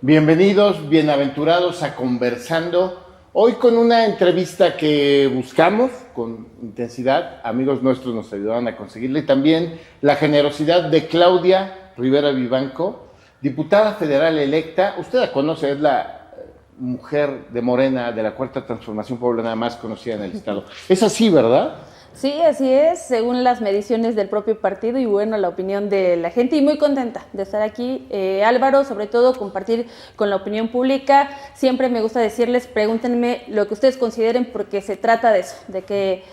Bienvenidos, bienaventurados a Conversando. Hoy con una entrevista que buscamos con intensidad, amigos nuestros nos ayudaron a conseguirla, y también la generosidad de Claudia Rivera Vivanco, diputada federal electa. Usted la conoce, es la mujer de Morena de la Cuarta Transformación Poblana más conocida en el estado. Es así, ¿verdad? Sí, así es, según las mediciones del propio partido y bueno, la opinión de la gente, y muy contenta de estar aquí. Álvaro, sobre todo compartir con la opinión pública. Siempre me gusta decirles, pregúntenme lo que ustedes consideren, porque se trata de eso, de que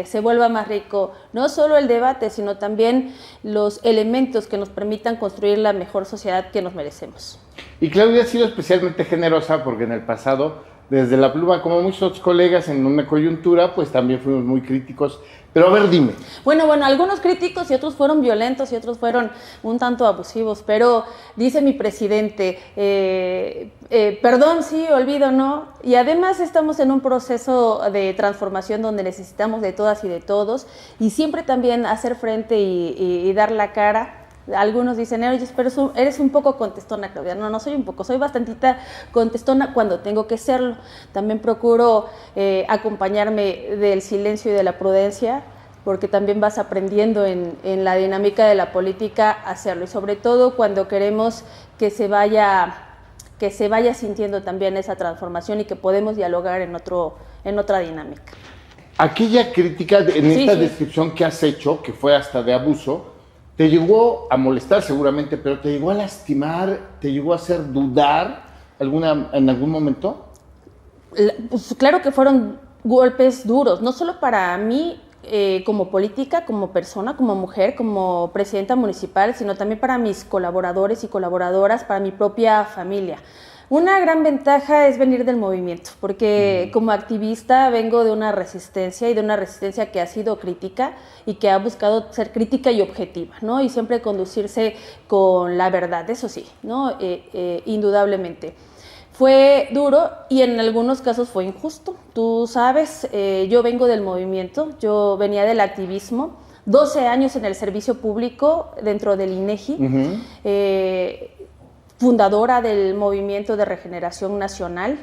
se vuelva más rico no solo el debate, sino también los elementos que nos permitan construir la mejor sociedad que nos merecemos. Y Claudia ha sido especialmente generosa porque en el pasado, desde la pluma, como muchos colegas en una coyuntura, pues también fuimos muy críticos. Pero a ver, dime. Bueno, algunos críticos y otros fueron violentos y otros fueron un tanto abusivos, pero dice mi presidente, perdón, sí, olvido, no. Y además estamos en un proceso de transformación donde necesitamos de todas y de todos, y siempre también hacer frente y dar la cara. Algunos dicen, oye, pero eres un poco contestona, Claudia. No soy un poco, soy bastantita contestona cuando tengo que serlo. También procuro acompañarme del silencio y de la prudencia, porque también vas aprendiendo en la dinámica de la política a hacerlo, y sobre todo cuando queremos que se vaya sintiendo también esa transformación y que podemos dialogar en otra dinámica. Aquella crítica en esta descripción que has hecho, que fue hasta de abuso, te llegó a molestar seguramente, pero te llegó a lastimar, te llegó a hacer dudar en algún momento. Pues claro que fueron golpes duros, no solo para mí como política, como persona, como mujer, como presidenta municipal, sino también para mis colaboradores y colaboradoras, para mi propia familia. Una gran ventaja es venir del movimiento, porque como activista vengo de una resistencia, y de una resistencia que ha sido crítica y que ha buscado ser crítica y objetiva, ¿no? Y siempre conducirse con la verdad, eso sí, ¿no? Indudablemente. Fue duro y en algunos casos fue injusto. Tú sabes, yo vengo del movimiento, yo venía del activismo, 12 años en el servicio público dentro del INEGI, fundadora del Movimiento de Regeneración Nacional.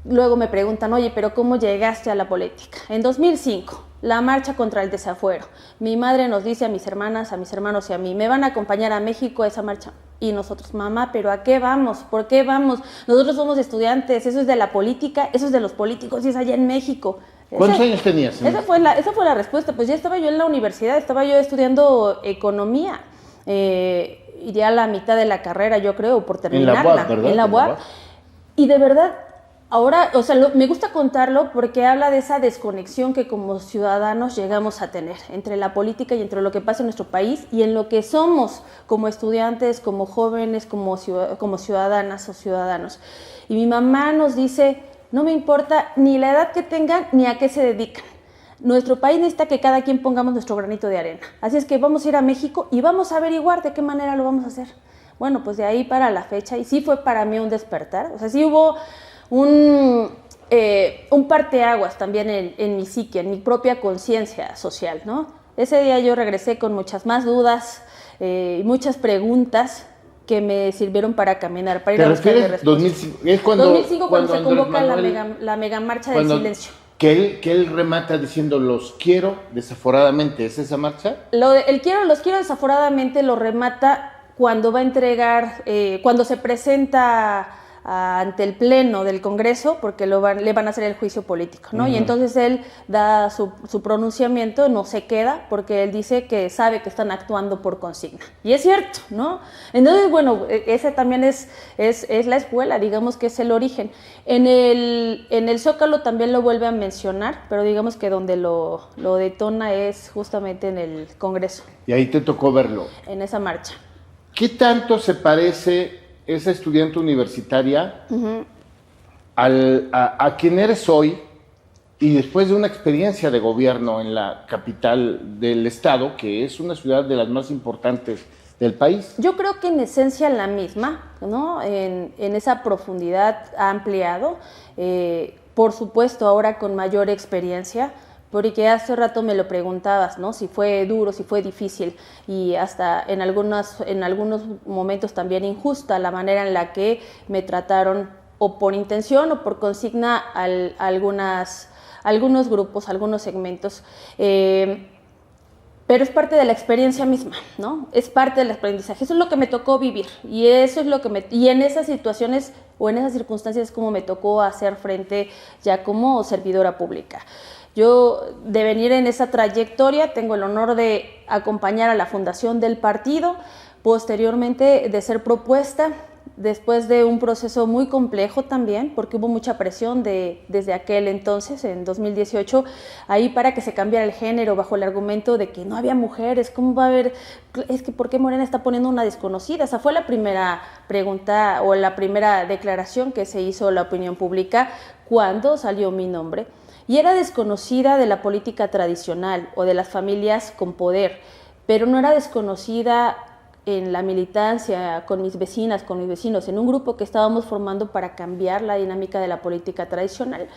Luego me preguntan, oye, pero ¿cómo llegaste a la política? En 2005, la marcha contra el desafuero. Mi madre nos dice a mis hermanas, a mis hermanos y a mí, ¿me van a acompañar a México a esa marcha? Y nosotros, mamá, ¿pero a qué vamos? ¿Por qué vamos? Nosotros somos estudiantes, eso es de la política, eso es de los políticos y es allá en México. ¿Cuántos años tenías? Esa fue la respuesta. Pues ya estaba yo en la universidad, estaba yo estudiando economía. Iría a la mitad de la carrera, yo creo, por terminarla. En la UAP, ¿verdad? En la UAP. Y de verdad, ahora, o sea, me gusta contarlo porque habla de esa desconexión que como ciudadanos llegamos a tener entre la política y entre lo que pasa en nuestro país y en lo que somos como estudiantes, como jóvenes, como ciudadanas o ciudadanos. Y mi mamá nos dice, no me importa ni la edad que tengan ni a qué se dedican. Nuestro país necesita que cada quien pongamos nuestro granito de arena. Así es que vamos a ir a México y vamos a averiguar de qué manera lo vamos a hacer. Bueno, pues de ahí para la fecha, y sí fue para mí un despertar. O sea, sí hubo un parteaguas también en mi psique, en mi propia conciencia social, ¿no? Ese día yo regresé con muchas más dudas y muchas preguntas que me sirvieron para caminar, para ir a buscar respuestas. 2005, es cuando 2005 cuando se convoca la mega marcha del silencio. Que él remata diciendo, los quiero desaforadamente. ¿Es esa marcha? El los quiero desaforadamente lo remata cuando va a entregar, cuando se presenta ante el pleno del Congreso, porque le van a hacer el juicio político, ¿no? Y entonces él da su pronunciamiento, no se queda, porque él dice que sabe que están actuando por consigna. Y es cierto, ¿no? Entonces, bueno, ese también es la escuela, digamos que es el origen. En el Zócalo también lo vuelve a mencionar, pero digamos que donde lo detona es justamente en el Congreso. Y ahí te tocó verlo. En esa marcha. ¿Qué tanto se parece esa estudiante universitaria a quien eres hoy, y después de una experiencia de gobierno en la capital del estado, que es una ciudad de las más importantes del país? Yo creo que en esencia la misma, ¿no? En esa profundidad ha ampliado, por supuesto ahora con mayor experiencia, porque hace rato me lo preguntabas, ¿no? Si fue duro, si fue difícil y hasta en algunos momentos también injusta la manera en la que me trataron o por intención o por consigna algunos grupos, algunos segmentos. Pero es parte de la experiencia misma, ¿no? Es parte del aprendizaje. Eso es lo que me tocó vivir y eso es lo que y en esas situaciones o en esas circunstancias es como me tocó hacer frente ya como servidora pública. Yo, de venir en esa trayectoria, tengo el honor de acompañar a la fundación del partido, posteriormente de ser propuesta, después de un proceso muy complejo también, porque hubo mucha presión desde aquel entonces, en 2018, ahí para que se cambiara el género bajo el argumento de que no había mujeres, ¿cómo va a haber? Es que ¿por qué Morena está poniendo una desconocida? Esa fue la primera pregunta o la primera declaración que se hizo la opinión pública cuando salió mi nombre. Y era desconocida de la política tradicional o de las familias con poder, pero no era desconocida en la militancia, con mis vecinas, con mis vecinos, en un grupo que estábamos formando para cambiar la dinámica de la política tradicional.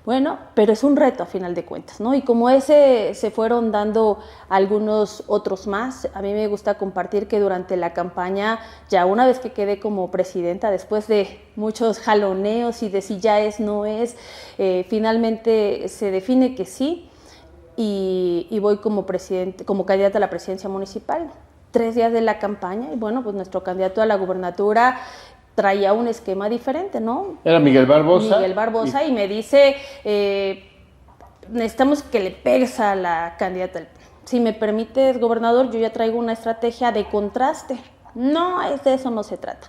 Bueno, pero es un reto a final de cuentas, ¿no? Y como ese se fueron dando algunos otros más, a mí me gusta compartir que durante la campaña, ya una vez que quedé como presidenta, después de muchos jaloneos y de si ya es, no es, finalmente se define que sí y voy como candidata a la presidencia municipal. 3 días de la campaña y bueno, pues nuestro candidato a la gubernatura traía un esquema diferente, ¿no? Era Miguel Barbosa. Miguel Barbosa y me dice, necesitamos que le pegues a la candidata. Si me permites, gobernador, yo ya traigo una estrategia de contraste. No, de eso no se trata.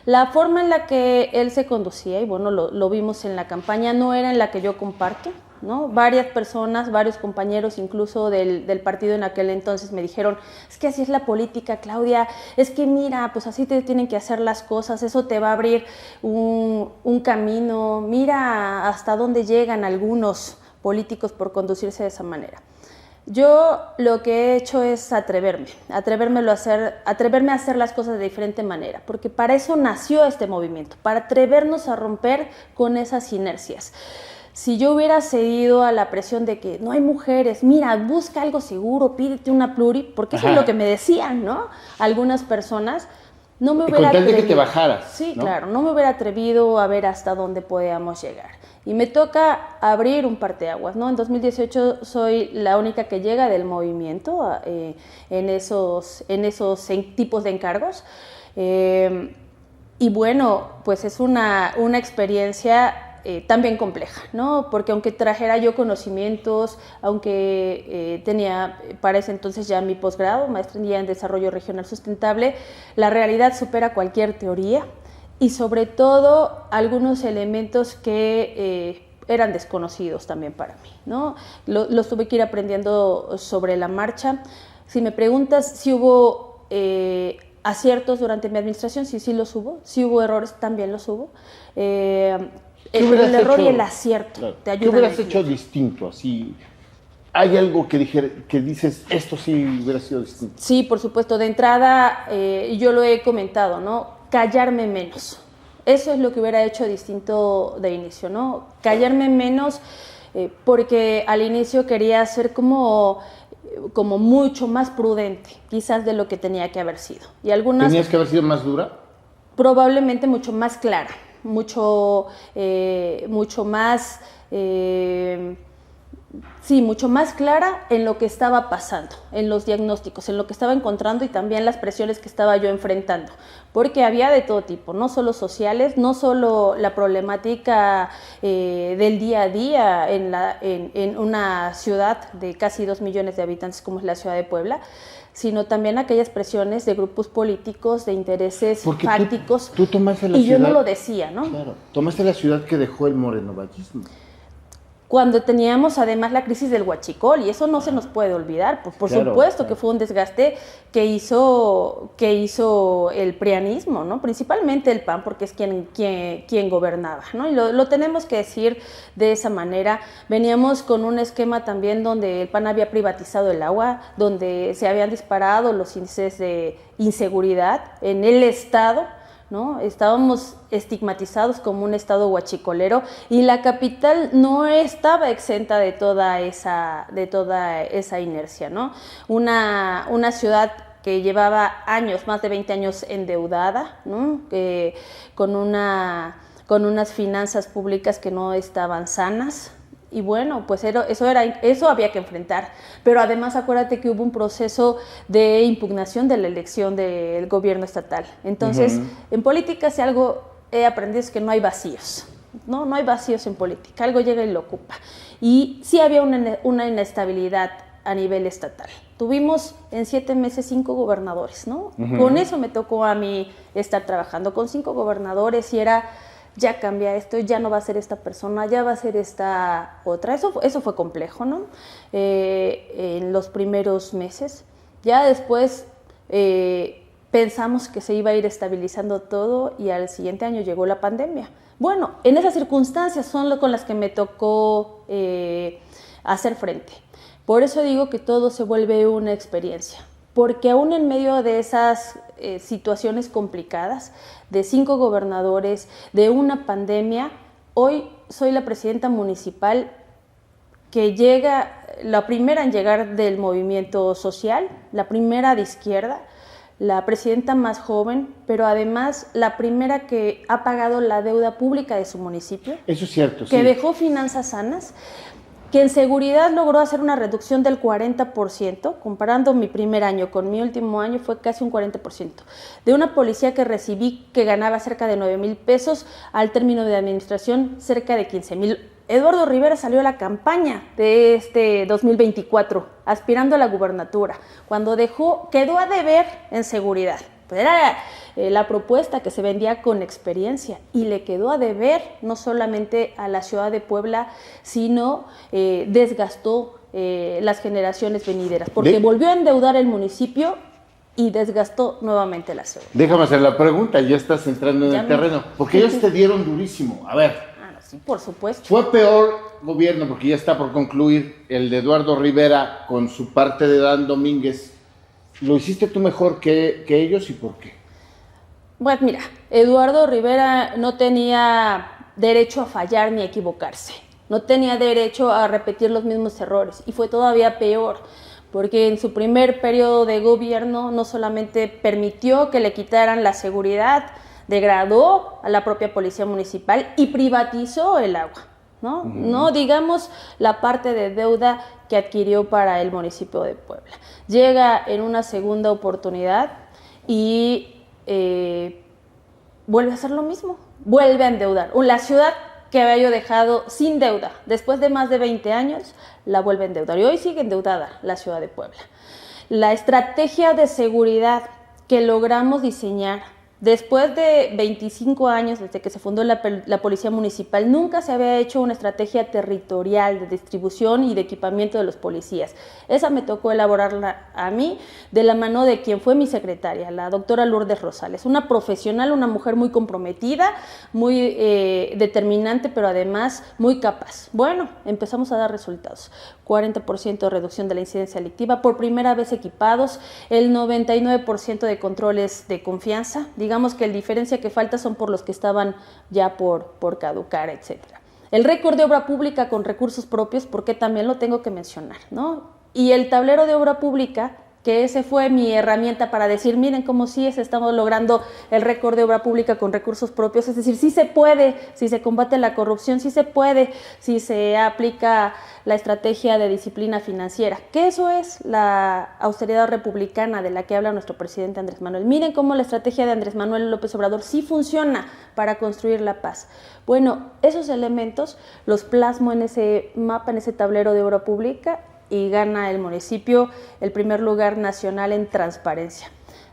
La forma en la que él se conducía, y bueno, lo vimos en la campaña, no era en la que yo comparto, ¿no? Varias personas, varios compañeros incluso del partido en aquel entonces me dijeron, es que así es la política, Claudia, es que mira, pues así te tienen que hacer las cosas, eso te va a abrir un camino, mira hasta dónde llegan algunos políticos por conducirse de esa manera. Yo lo que he hecho es atreverme a hacer las cosas de diferente manera, porque para eso nació este movimiento, para atrevernos a romper con esas inercias. Si yo hubiera cedido a la presión de que no hay mujeres, mira, busca algo seguro, pídete una pluri, porque eso es lo que me decían, ¿no? Algunas personas, no me hubiera atrevido. De que te bajaras. Sí, ¿no? Claro, no me hubiera atrevido a ver hasta dónde podíamos llegar. Y me toca abrir un parteaguas, ¿no? En 2018 soy la única que llega del movimiento en esos tipos de encargos. Y bueno, pues es una experiencia también compleja, ¿no? Porque aunque trajera yo conocimientos, aunque tenía para ese entonces ya mi posgrado, maestría en desarrollo regional sustentable, la realidad supera cualquier teoría y sobre todo algunos elementos que eran desconocidos también para mí, ¿no? Los tuve que ir aprendiendo sobre la marcha. Si me preguntas si hubo aciertos durante mi administración, sí los hubo. Si hubo errores, también los hubo. El error y el acierto te ayudan. ¿Qué hubieras hecho distinto? Así, ¿hay algo que dices, esto sí hubiera sido distinto? Sí, por supuesto. De entrada, yo lo he comentado, ¿no? Callarme menos. Eso es lo que hubiera hecho distinto de inicio, ¿no? Callarme menos porque al inicio quería ser como mucho más prudente, quizás de lo que tenía que haber sido. Y ¿Tenías que haber sido más dura? Probablemente mucho más clara. Mucho más clara en lo que estaba pasando, en los diagnósticos, en lo que estaba encontrando y también las presiones que estaba yo enfrentando, porque había de todo tipo, no solo sociales, no solo la problemática del día a día en una ciudad de casi 2 millones de habitantes como es la ciudad de Puebla, sino también aquellas presiones de grupos políticos, de intereses fácticos. Tú tomaste la y ciudad, yo no lo decía, ¿no? Claro, tomaste la ciudad que dejó el morenovallismo. Cuando teníamos además la crisis del huachicol, y eso no se nos puede olvidar, por claro, supuesto que fue un desgaste que hizo el prianismo, ¿no? Principalmente el PAN, porque es quien gobernaba, ¿no? Y lo tenemos que decir de esa manera. Veníamos con un esquema también donde el PAN había privatizado el agua, donde se habían disparado los índices de inseguridad en el Estado, ¿no? Estábamos estigmatizados como un estado huachicolero y la capital no estaba exenta de toda esa inercia, ¿no? Una ciudad que llevaba años, más de 20 años endeudada, ¿no? Con unas finanzas públicas que no estaban sanas. Y bueno, pues eso había que enfrentar. Pero además acuérdate que hubo un proceso de impugnación de la elección del gobierno estatal. Entonces, en política, si algo he aprendido es que no hay vacíos. No hay vacíos en política. Algo llega y lo ocupa. Y sí había una inestabilidad a nivel estatal. Tuvimos en 7 meses 5 gobernadores, ¿no? Con eso me tocó a mí estar trabajando con 5 gobernadores y era... ya cambia esto, ya no va a ser esta persona, ya va a ser esta otra. Eso fue complejo, ¿no? En los primeros meses. Ya después pensamos que se iba a ir estabilizando todo y al siguiente año llegó la pandemia. Bueno, en esas circunstancias son con las que me tocó hacer frente. Por eso digo que todo se vuelve una experiencia. Porque aún en medio de esas situaciones complicadas, de 5 gobernadores, de una pandemia, hoy soy la presidenta municipal que llega, la primera en llegar del movimiento social, la primera de izquierda, la presidenta más joven, pero además la primera que ha pagado la deuda pública de su municipio. Eso es cierto, que dejó finanzas sanas, que en seguridad logró hacer una reducción del 40%, comparando mi primer año con mi último año fue casi un 40%, de una policía que recibí que ganaba cerca de 9,000 pesos, al término de administración cerca de 15,000. Eduardo Rivera salió a la campaña de este 2024, aspirando a la gubernatura, cuando quedó a deber en seguridad. Pues era la propuesta que se vendía con experiencia y le quedó a deber no solamente a la ciudad de Puebla, sino desgastó las generaciones venideras, porque volvió a endeudar el municipio y desgastó nuevamente la ciudad. Déjame hacer la pregunta, ya estás entrando en el terreno, porque ellos te dieron durísimo. A ver, sí, por supuesto. ¿Fue peor gobierno, porque ya está por concluir, el de Eduardo Rivera con su parte de Dan Domínguez? ¿Lo hiciste tú mejor que ellos y por qué? Pues mira, Eduardo Rivera no tenía derecho a fallar ni a equivocarse. No tenía derecho a repetir los mismos errores. Y fue todavía peor, porque en su primer periodo de gobierno no solamente permitió que le quitaran la seguridad, degradó a la propia policía municipal y privatizó el agua, ¿no? No digamos la parte de deuda que adquirió para el municipio de Puebla. Llega en una segunda oportunidad y vuelve a hacer lo mismo, vuelve a endeudar. La ciudad que había yo dejado sin deuda, después de más de 20 años, la vuelve a endeudar. Y hoy sigue endeudada la ciudad de Puebla. La estrategia de seguridad que logramos diseñar después de 25 años, desde que se fundó la Policía Municipal, nunca se había hecho una estrategia territorial de distribución y de equipamiento de los policías. Esa me tocó elaborarla a mí, de la mano de quien fue mi secretaria, la doctora Lourdes Rosales. Una profesional, una mujer muy comprometida, muy determinante, pero además muy capaz. Bueno, empezamos a dar resultados. 40% de reducción de la incidencia delictiva, por primera vez equipados, el 99% de controles de confianza. Digamos que la diferencia que falta son por los que estaban ya por caducar, etc. El récord de obra pública con recursos propios, porque también lo tengo que mencionar, ¿no? Y el tablero de obra pública, que ese fue mi herramienta para decir, miren cómo sí estamos logrando el récord de obra pública con recursos propios, es decir, sí se puede, si se combate la corrupción, sí se puede, si se aplica la estrategia de disciplina financiera, que eso es la austeridad republicana de la que habla nuestro presidente Andrés Manuel. Miren cómo la estrategia de Andrés Manuel López Obrador sí funciona para construir la paz. Bueno, esos elementos los plasmo en ese mapa, en ese tablero de obra pública, y gana el municipio el primer lugar nacional en transparencia.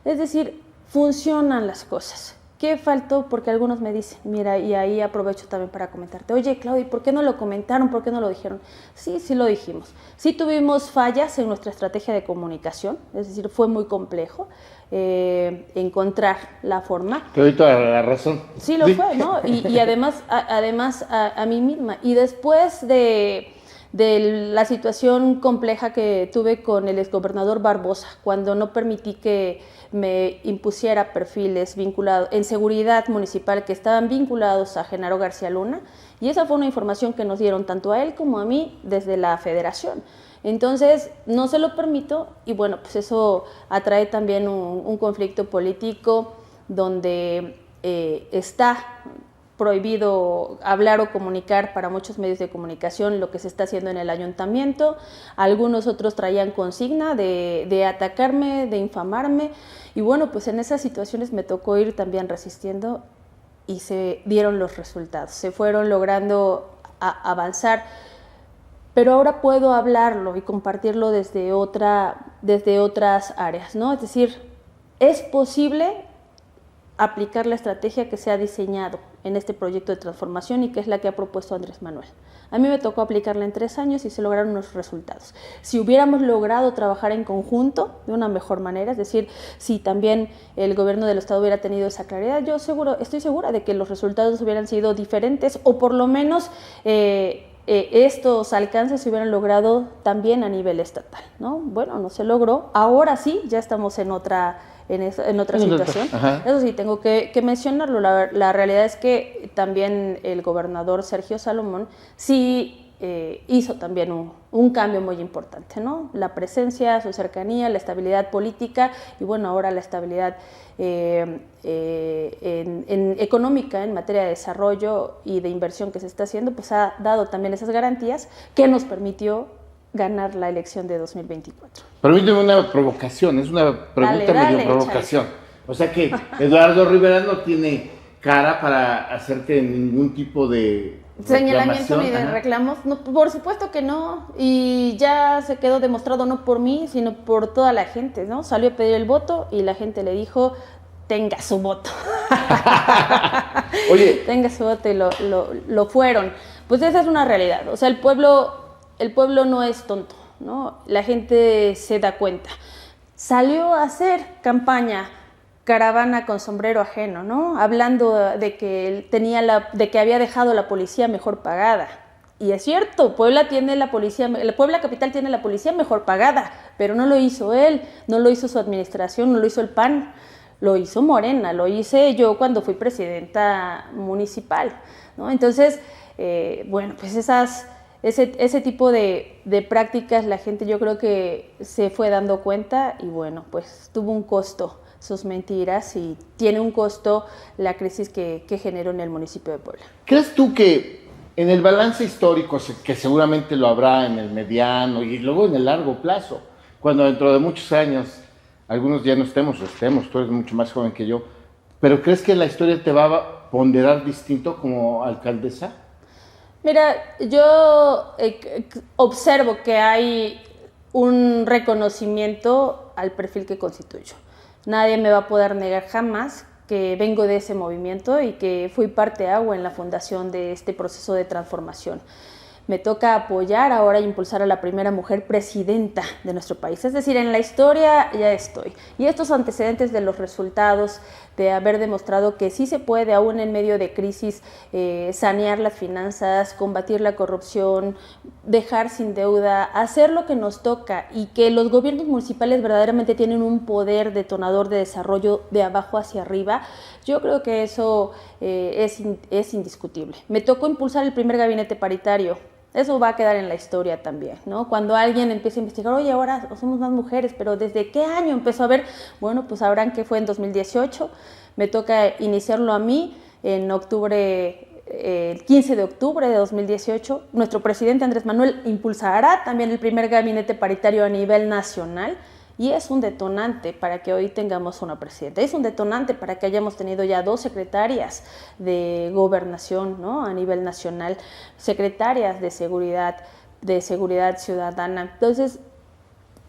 Es decir, funcionan las cosas. ¿Qué faltó? Porque algunos me dicen, mira, y ahí aprovecho también para comentarte, oye, Claudia, ¿por qué no lo comentaron? ¿Por qué no lo dijeron? Sí, sí lo dijimos. Sí tuvimos fallas en nuestra estrategia de comunicación, es decir, fue muy complejo encontrar la forma. Te doy toda la razón. Sí lo fue, ¿no? Y además a mí misma. Y después de de la situación compleja que tuve con el exgobernador Barbosa, cuando no permití que me impusiera perfiles vinculados en seguridad municipal que estaban vinculados a Genaro García Luna, y esa fue una información que nos dieron tanto a él como a mí desde la federación. Entonces, no se lo permito y bueno, pues eso atrae también un conflicto político donde está prohibido hablar o comunicar para muchos medios de comunicación lo que se está haciendo en el ayuntamiento. Algunos otros traían consigna de atacarme, de infamarme, y bueno, pues en esas situaciones me tocó ir también resistiendo y se dieron los resultados, se fueron logrando avanzar, pero ahora puedo hablarlo y compartirlo desde otras áreas, ¿no? Es decir, es posible aplicar la estrategia que se ha diseñado en este proyecto de transformación y que es la que ha propuesto Andrés Manuel. A mí me tocó aplicarla en 3 años y se lograron unos resultados. Si hubiéramos logrado trabajar en conjunto de una mejor manera, es decir, si también el gobierno del estado hubiera tenido esa claridad, estoy segura de que los resultados hubieran sido diferentes, o por lo menos estos alcances se hubieran logrado también a nivel estatal, ¿no? Bueno, no se logró. Ahora sí, ya estamos en otra situación. Ajá. Eso sí, tengo que mencionarlo. La realidad es que también el gobernador Sergio Salomón sí hizo también un cambio muy importante, ¿no? La presencia, su cercanía, la estabilidad política y bueno, ahora la estabilidad económica en materia de desarrollo y de inversión que se está haciendo, pues ha dado también esas garantías que nos permitió ganar la elección de 2024. Permíteme una provocación, es una pregunta medio provocación. Échale. O sea que Eduardo Rivera no tiene cara para hacerte ningún tipo de señalamiento ni de reclamos. No, por supuesto que no, y ya se quedó demostrado no por mí, sino por toda la gente, ¿no? Salió a pedir el voto y la gente le dijo, tenga su voto. Oye. Tenga su voto y lo fueron. Pues esa es una realidad, o sea, el pueblo no es tonto, ¿no? La gente se da cuenta. Salió a hacer campaña, caravana con sombrero ajeno, ¿no? Hablando de que había dejado la policía mejor pagada. Y es cierto, Puebla capital tiene la policía mejor pagada, pero no lo hizo él, no lo hizo su administración, no lo hizo el PAN, lo hizo Morena, lo hice yo cuando fui presidenta municipal, ¿no? Entonces, bueno, pues ese tipo de prácticas la gente yo creo que se fue dando cuenta y bueno, pues tuvo un costo sus mentiras y tiene un costo la crisis que generó en el municipio de Puebla. ¿Crees tú que en el balance histórico, que seguramente lo habrá en el mediano y luego en el largo plazo, cuando dentro de muchos años algunos ya no estemos, tú eres mucho más joven que yo, pero crees que la historia te va a ponderar distinto como alcaldesa? Mira, yo observo que hay un reconocimiento al perfil que constituyo. Nadie me va a poder negar jamás que vengo de ese movimiento y que fui parteagua en la fundación de este proceso de transformación. Me toca apoyar ahora e impulsar a la primera mujer presidenta de nuestro país. Es decir, en la historia ya estoy. Y estos antecedentes de los resultados, de haber demostrado que sí se puede, aún en medio de crisis, sanear las finanzas, combatir la corrupción, dejar sin deuda, hacer lo que nos toca y que los gobiernos municipales verdaderamente tienen un poder detonador de desarrollo de abajo hacia arriba, yo creo que eso es indiscutible. Me tocó impulsar el primer gabinete paritario. Eso va a quedar en la historia también, ¿no? Cuando alguien empieza a investigar, oye, ahora somos más mujeres, pero ¿desde qué año empezó a ver? Bueno, pues sabrán que fue en 2018, me toca iniciarlo a mí en octubre, el 15 de octubre de 2018. Nuestro presidente Andrés Manuel impulsará también el primer gabinete paritario a nivel nacional. Y es un detonante para que hoy tengamos una presidenta, es un detonante para que hayamos tenido ya 2 secretarias de gobernación, ¿no? A nivel nacional, secretarias de seguridad ciudadana. Entonces,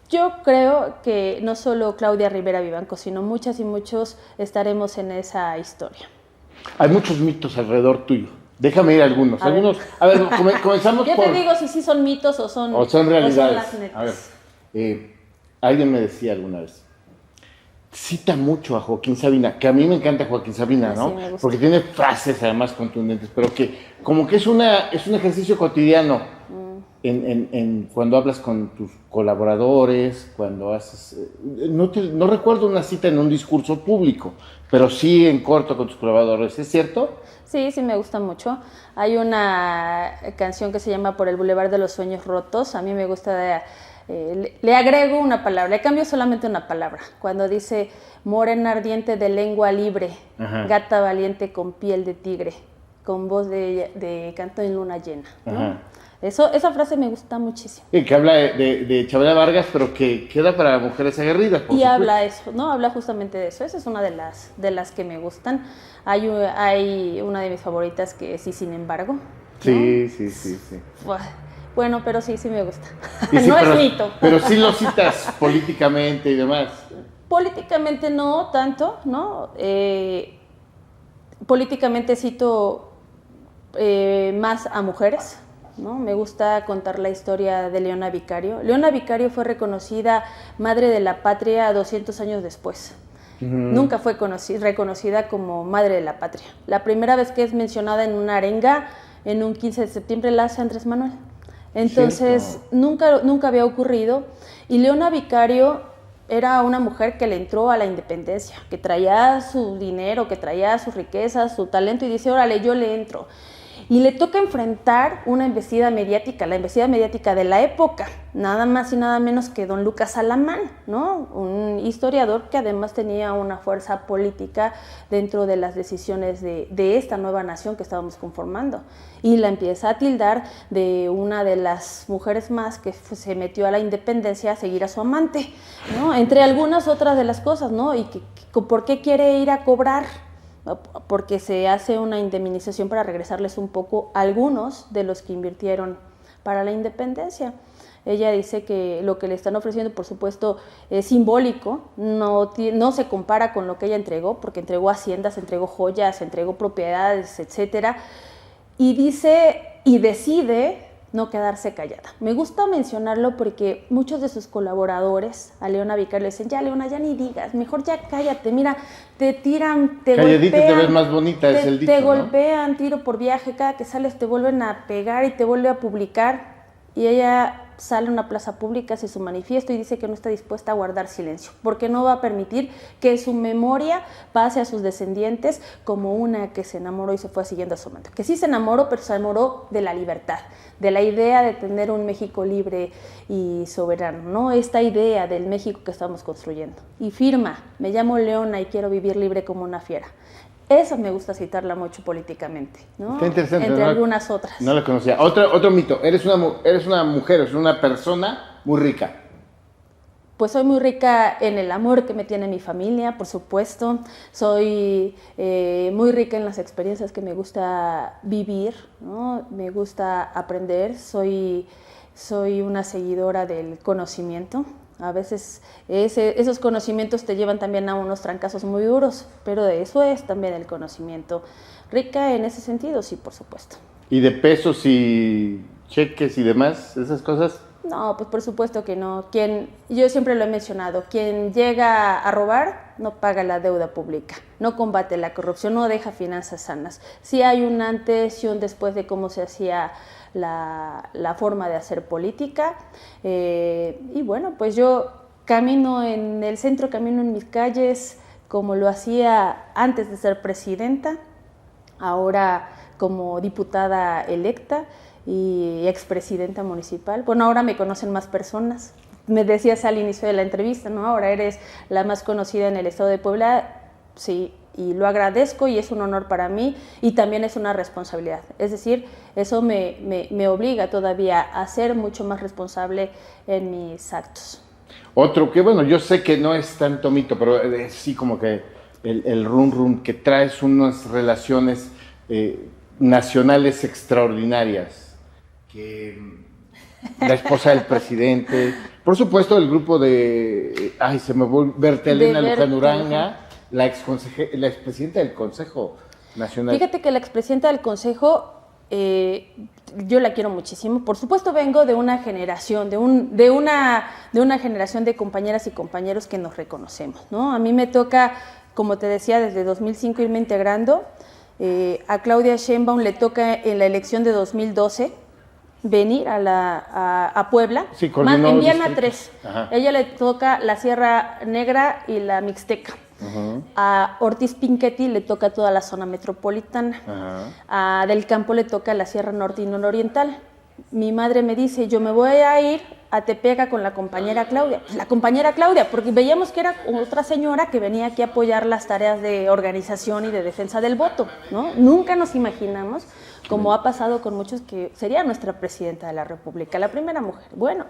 yo creo que no solo Claudia Rivera Vivanco, sino muchas y muchos estaremos en esa historia. Hay muchos mitos alrededor tuyo. Déjame ir a algunos. A ver, comenzamos Yo te digo si sí son mitos o son realidades. O son las netas. A ver, alguien me decía alguna vez, cita mucho a Joaquín Sabina, que a mí me encanta Joaquín Sabina, ¿no? Sí, porque tiene frases además contundentes, pero que como que es un ejercicio cotidiano. cuando hablas con tus colaboradores, cuando haces... no recuerdo una cita en un discurso público, pero sí en corto con tus colaboradores, ¿es cierto? Sí, sí me gusta mucho. Hay una canción que se llama Por el Boulevard de los Sueños Rotos. A mí me gusta, le agrego una palabra, le cambio solamente una palabra. Cuando dice morena ardiente de lengua libre, ajá, gata valiente con piel de tigre, con voz de canto en luna llena, ¿no? Esa frase me gusta muchísimo. Y que habla de Chabela Vargas, pero que queda para mujeres aguerridas, por y supuesto. Habla eso, ¿no? Habla justamente de eso. Esa es una de las que me gustan. Hay una de mis favoritas que es Y Sin Embargo, ¿no? Sí. Bueno, pero sí me gusta. Sí, no pero, es mito. Pero sí lo citas políticamente y demás. Políticamente no tanto, ¿no? Políticamente cito más a mujeres, ¿no? Me gusta contar la historia de Leona Vicario. Leona Vicario fue reconocida Madre de la Patria 200 años después. Nunca fue reconocida como Madre de la Patria. La primera vez que es mencionada en una arenga, en un 15 de septiembre, la hace Andrés Manuel. Entonces, nunca había ocurrido. Y Leona Vicario era una mujer que le entró a la independencia, que traía su dinero, que traía su riqueza, su talento, y dice, órale, yo le entro. Y le toca enfrentar una embestida mediática, la embestida mediática de la época, nada más y nada menos que don Lucas Alamán, ¿no? Un historiador que además tenía una fuerza política dentro de las decisiones de esta nueva nación que estábamos conformando. Y la empieza a tildar de una de las mujeres más que se metió a la independencia a seguir a su amante, ¿no? Entre algunas otras de las cosas, ¿no? Y ¿por qué quiere ir a cobrar? Porque se hace una indemnización para regresarles un poco a algunos de los que invirtieron para la independencia. Ella dice que lo que le están ofreciendo, por supuesto, es simbólico, no se compara con lo que ella entregó, porque entregó haciendas, entregó joyas, entregó propiedades, etcétera, y dice y decide no quedarse callada. Me gusta mencionarlo porque muchos de sus colaboradores a Leona Vicario le dicen, ya Leona, ya ni digas, mejor ya cállate, mira, te tiran, te calladita golpean. Te ves más bonita, es el dicho, Te ¿no? golpean, tiro por viaje, cada que sales te vuelven a pegar y te vuelve a publicar. Y ella sale a una plaza pública, hace su manifiesto y dice que no está dispuesta a guardar silencio, porque no va a permitir que su memoria pase a sus descendientes como una que se enamoró y se fue siguiendo a su amante. Que sí se enamoró, pero se enamoró de la libertad, de la idea de tener un México libre y soberano, ¿no? Esta idea del México que estamos construyendo. Y firma, me llamo Leona y quiero vivir libre como una fiera. Esa me gusta citarla mucho políticamente, ¿no? Está interesante. Entre algunas otras. No la conocía. Otro mito. Eres una mujer, eres una persona muy rica. Pues soy muy rica en el amor que me tiene mi familia, por supuesto. Soy muy rica en las experiencias que me gusta vivir, ¿no? Me gusta aprender. Soy una seguidora del conocimiento. A veces esos conocimientos te llevan también a unos trancazos muy duros, pero de eso es también el conocimiento. Rica en ese sentido, sí, por supuesto. ¿Y de pesos y cheques y demás, esas cosas? No, pues por supuesto que no. Yo siempre lo he mencionado, quien llega a robar no paga la deuda pública, no combate la corrupción, no deja finanzas sanas. Sí hay un antes y un después de cómo se hacía la forma de hacer política, y bueno, pues yo camino en el centro, camino en mis calles como lo hacía antes de ser presidenta, ahora como diputada electa y expresidenta municipal. Bueno, ahora me conocen más personas. Me decías al inicio de la entrevista, ¿no? Ahora eres la más conocida en el estado de Puebla. Sí, y lo agradezco y es un honor para mí y también es una responsabilidad. Es decir, eso me obliga todavía a ser mucho más responsable en mis actos. Otro que, bueno, yo sé que no es tanto mito, pero es sí como que el rum que traes unas relaciones nacionales extraordinarias, que la esposa del presidente, por supuesto el grupo de, se me volvió, Bertelena Luján Uranga, la expresidenta del Consejo Nacional. Fíjate que la expresidenta del Consejo, yo la quiero muchísimo. Por supuesto vengo de una generación, de una generación de compañeras y compañeros que nos reconocemos, ¿no? A mí me toca, como te decía, desde 2005 irme integrando. A Claudia Sheinbaum le toca en la elección de 2012 venir a Puebla. Sí, coordinó Envían a distritos. 3. Ajá. Ella le toca la Sierra Negra y la Mixteca. A Ortiz Pinchetti le toca toda la zona metropolitana. A Del Campo le toca la Sierra Norte y Nororiental. Mi madre me dice, yo me voy a ir a Tepeaca con la compañera Claudia. Pues la compañera Claudia, porque veíamos que era otra señora que venía aquí a apoyar las tareas de organización y de defensa del voto, ¿no? Nunca nos imaginamos, como ha pasado con muchos, que sería nuestra presidenta de la República, la primera mujer. Bueno,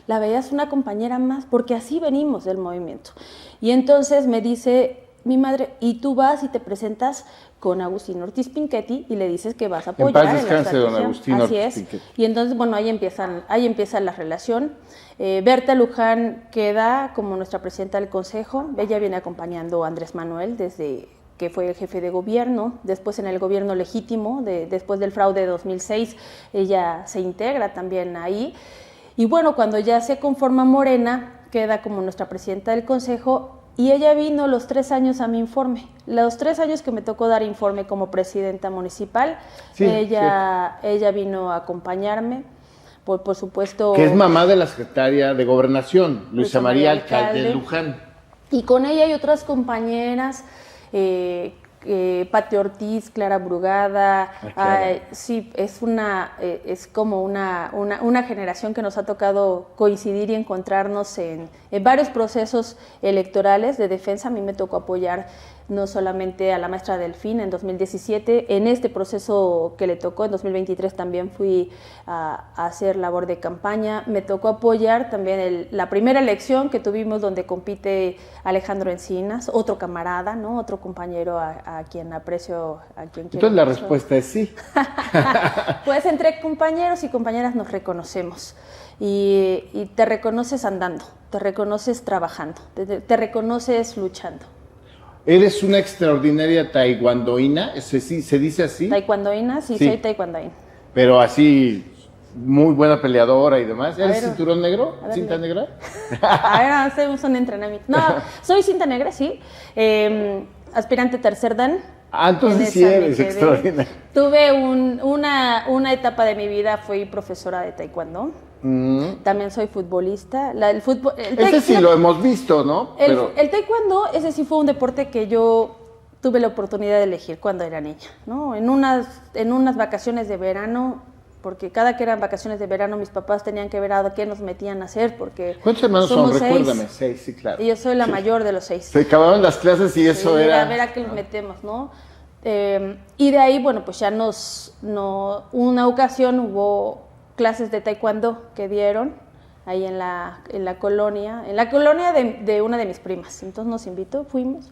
la veías una compañera más, porque así venimos del movimiento. Y entonces me dice mi madre, y tú vas y te presentas con Agustín Ortiz Pinchetti y le dices que vas a apoyar en paz descanse, don Agustín Así Ortiz es. Pinchetti. Y entonces, bueno, ahí empieza la relación. Berta Luján queda como nuestra presidenta del Consejo. Ella viene acompañando a Andrés Manuel desde que fue el jefe de gobierno. Después en el gobierno legítimo, después del fraude de 2006, ella se integra también ahí. Y bueno, cuando ya se conforma Morena, queda como nuestra presidenta del Consejo. Y ella vino los 3 años a mi informe. Los 3 años que me tocó dar informe como presidenta municipal, Sí, ella vino a acompañarme. Por supuesto. Que es mamá de la secretaria de Gobernación, Luisa María Alcalde Luján. Y con ella hay otras compañeras, Pati Ortiz, Clara Brugada. Sí, es como una generación que nos ha tocado coincidir y encontrarnos en varios procesos electorales de defensa. A mí me tocó apoyar no solamente a la maestra Delfín en 2017, en este proceso que le tocó en 2023 también fui a hacer labor de campaña. Me tocó apoyar también la primera elección que tuvimos donde compite Alejandro Encinas, otro camarada, ¿no? Otro compañero a quien aprecio, a quien quiero. Entonces la mucho. respuesta es sí. Pues entre compañeros y compañeras nos reconocemos y te reconoces andando, te reconoces trabajando, te reconoces luchando. Eres una extraordinaria taekwondoína, ¿se dice así? Taekwondoína, sí, soy taekwondoína. Pero así, muy buena peleadora y demás. ¿Eres cinturón negro? A ver, ¿Cinta negra? A ver, hacemos un entrenamiento. No, soy cinta negra, sí. Aspirante tercer dan. Entonces sí eres extraordinaria. Tuve una etapa de mi vida, fui profesora de taekwondo. También soy futbolista. Ese sí lo hemos visto, ¿no? El taekwondo, ese sí fue un deporte que yo tuve la oportunidad de elegir cuando era niña, ¿no? En unas vacaciones de verano, porque cada que eran vacaciones de verano mis papás tenían que ver a qué nos metían a hacer, porque ¿cuántos hermanos son? Recuérdame. 6, sí, claro. Y yo soy la mayor de los 6. Se acabaron las clases y eso era... A ver a qué nos metemos, ¿no? Y de ahí, bueno, pues ya una ocasión hubo clases de taekwondo que dieron ahí en la colonia de una de mis primas. Entonces nos invitó, fuimos.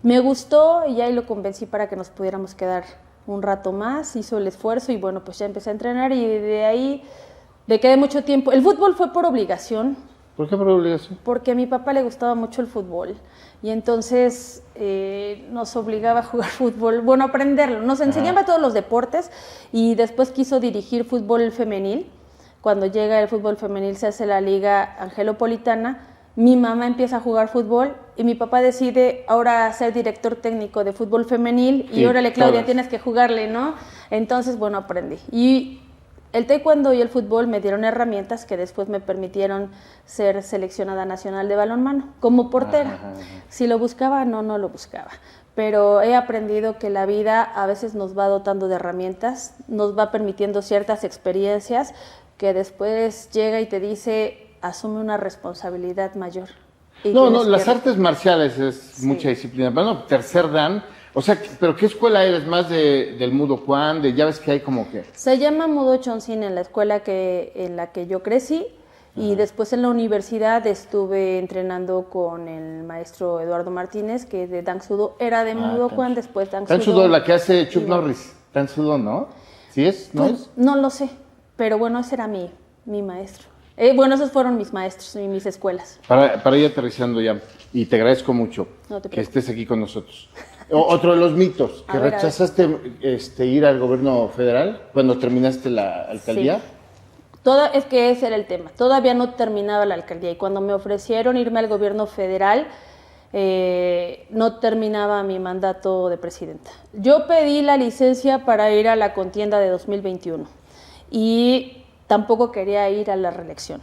Me gustó y ahí lo convencí para que nos pudiéramos quedar un rato más, hizo el esfuerzo y bueno, pues ya empecé a entrenar y de ahí me quedé mucho tiempo. El fútbol fue por obligación. ¿Por qué por obligación? Porque a mi papá le gustaba mucho el fútbol y entonces nos obligaba a jugar fútbol, bueno, a aprenderlo. Nos enseñaba todos los deportes y después quiso dirigir fútbol femenil. Cuando llega el fútbol femenil se hace la liga angelopolitana. Mi mamá empieza a jugar fútbol y mi papá decide ahora ser director técnico de fútbol femenil y órale, Claudia, tienes que jugarle, ¿no? Entonces, bueno, aprendí. Y el taekwondo y el fútbol me dieron herramientas que después me permitieron ser seleccionada nacional de balonmano como portera. Si lo buscaba, no lo buscaba. Pero he aprendido que la vida a veces nos va dotando de herramientas, nos va permitiendo ciertas experiencias que después llega y te dice, asume una responsabilidad mayor. Las artes marciales es mucha disciplina. Bueno, tercer dan, o sea, ¿pero qué escuela eres? ¿Más del Mudo Kwan? Ya ves que hay como que... Se llama Mudo Chonsin en la escuela en la que yo crecí y después en la universidad estuve entrenando con el maestro Eduardo Martínez, que de Dang Sudo era de Mudo Kwan, después Dang Sudo. Dang Sudo, la que hace Chuck Norris. Dang Sudo, ¿no? ¿Sí es? ¿No es? No lo sé, pero bueno, ese era mi maestro. Bueno, esos fueron mis maestros y mis escuelas. Para ir aterrizando ya, y te agradezco mucho que estés aquí con nosotros. Otro de los mitos, que rechazaste ir al gobierno federal cuando terminaste la alcaldía. Sí. Es que ese era el tema. Todavía no terminaba la alcaldía y cuando me ofrecieron irme al gobierno federal, no terminaba mi mandato de presidenta. Yo pedí la licencia para ir a la contienda de 2021 y tampoco quería ir a la reelección.